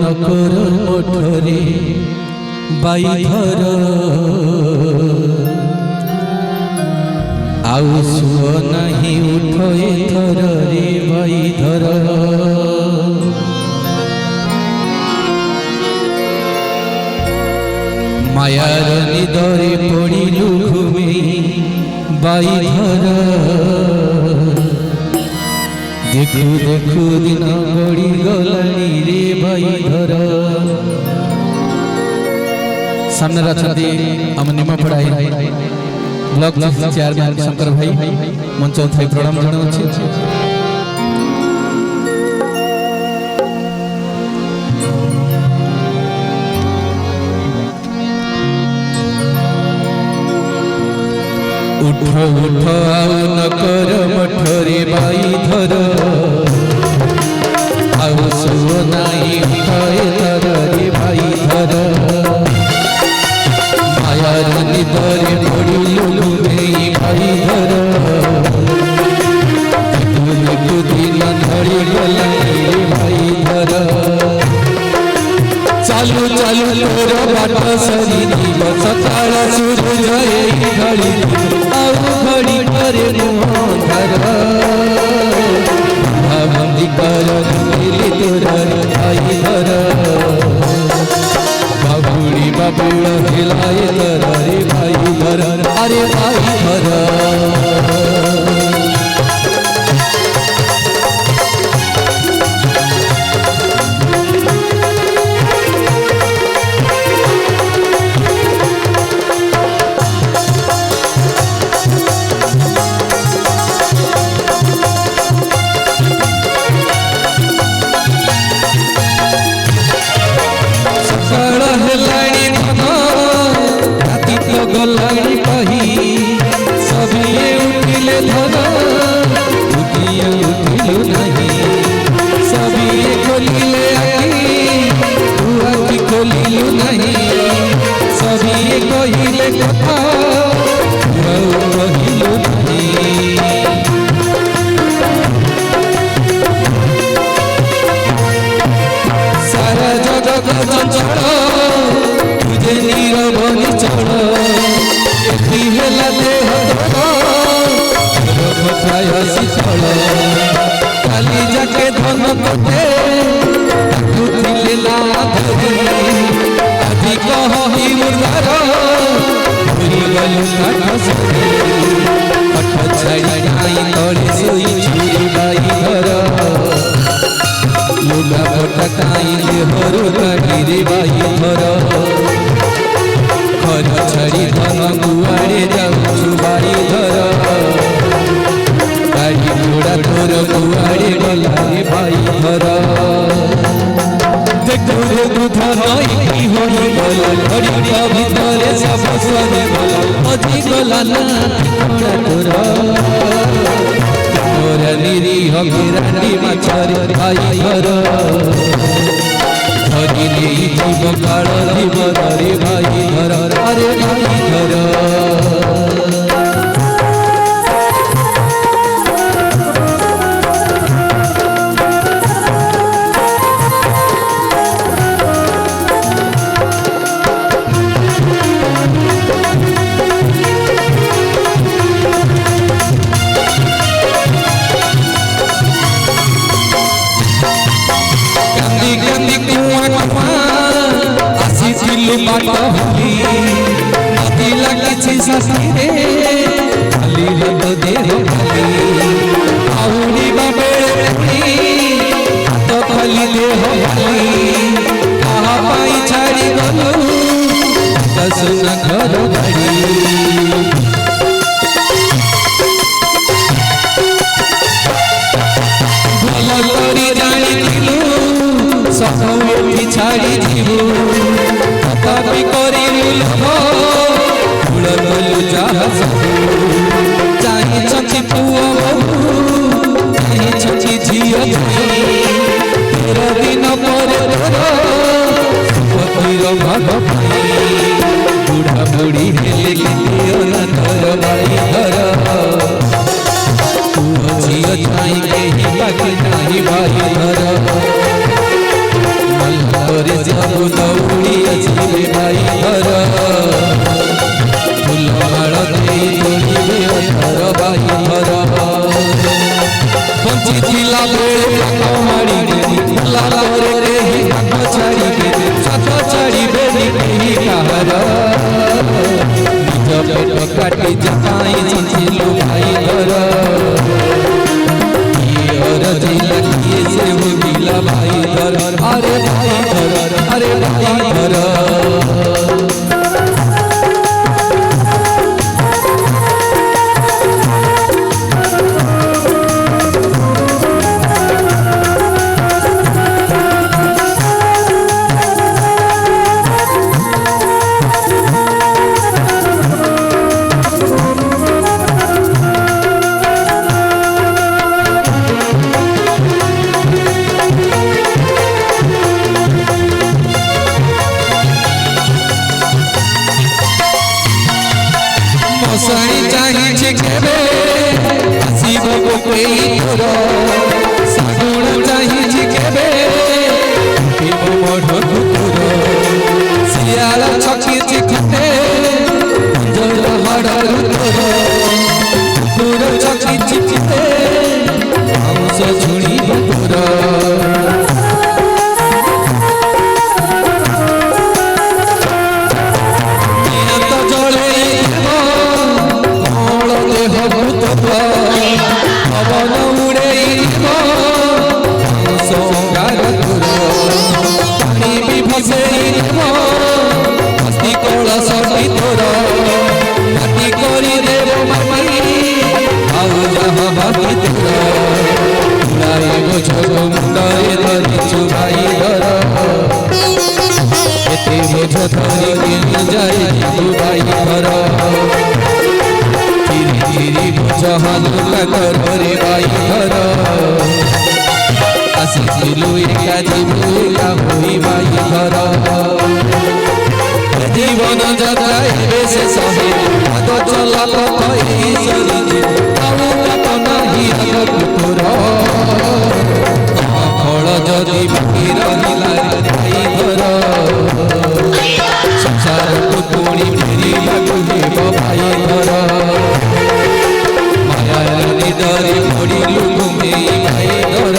नकर मठरे by धर आउ सुअ नहीं उठ एथर रे बाई धर मायार निदरे पड़िलु घुमे बाई धर देखु देखु दिन गड़ी गलानी रे बाई धर सामने रखते हम निम पढ़ाई ब्लॉक चेयरमैन शंकर भाई मंच थाई प्रणाम जनाउछि। उठ उठ आउ नकर मठरे बाई धर आउ सुअ नाई उठ एथर रे बाई धर मायार निदरे पड़िलु घुमे बाई धर देखु दिन धड़ी गला रे बाई धर चालू चालू तोर बाट सरी दिव सकाळ सूरज एई घड़ी आउ घड़ी करे मोहर भावंदी कर मिली तोर भाई धर बाबुड़ी बाबुड़ हिलाए धर रे भाई धर अरे भाई धर गलानी कही सभी उठिले धन उठिए उठिलु नहीं सभी खोलिले आखि तू आखि खोलिलु नहीं सभी कहिले कथा तू कहिलु नहीं सारा जगत चंचल तुझे नीरव निचल शीतल काली जाके धन कटे आदि कही मुर्दार घुरी गलु कठ छाड़ी नाई तले सोई बाई धर लुगा पटा काई देहरु काटी रे बाई धर घर छाड़ी धन कुआड़े जाऊछु बाई धर गाड़ी घोड़ा तोर कुआड़े गला रे भाई धर देखो रे दूध नई होई गला घड़िया भितरे सब सने गला अजी गला ना घोड़ा तोर तोर निरीह गिरानी माछरे भाई धर धरिले जीव काल जीव रे भाई धर अरे भाई धर नदी लगी सस्ती खाली रंग देह खाली आउरी बाबे तो खाली देह खाली कहा पाई छाड़ी गलु दस न घर बाड़ी भल करी जानी दिलु सखी छाड़ी दिलु तथापि करिलु फूल गलु जहाँ चाहिए पुआ बहु चाहिए झील तेरा दिन पर भाग बुढ़ा बुढ़ी हेले धर बाई धर झील चाहिए बाकी नहीं भाई धर काटी जपाई चिलु भाई घर किए से हो गिला भाई घर अरे भाई घर अरे भाई घर मसाई चाहिए केबे हसीब कोई तोर सागुण चाहिए केबे पीब मढ तोर सियाल छकी चिखते जल हड़ तोर तोर छकी चिखते हंस झुणी तोर पवन उड़े संगार पानी भी भसे हस्ती कलश तोर माटी करी देव माटी आउ जहाँ भाभी तोर उड़ाए बोझ मुंडे धरिचु भाई घर एते बोझ धरिके जाए भाई घर जहानुका करे भाई घर आसिलु एका जीवुका होई भाई घर जीवन जात्रा एबे शेष हे हाथ चला पथ एही सरी आउ पथ नाही आगकु तोर फल जदि बाकी रहिला भाई घर संसार को तोड़ी फेरी लागु हेब भाई घर दरी पड़ी लुक में भाई घर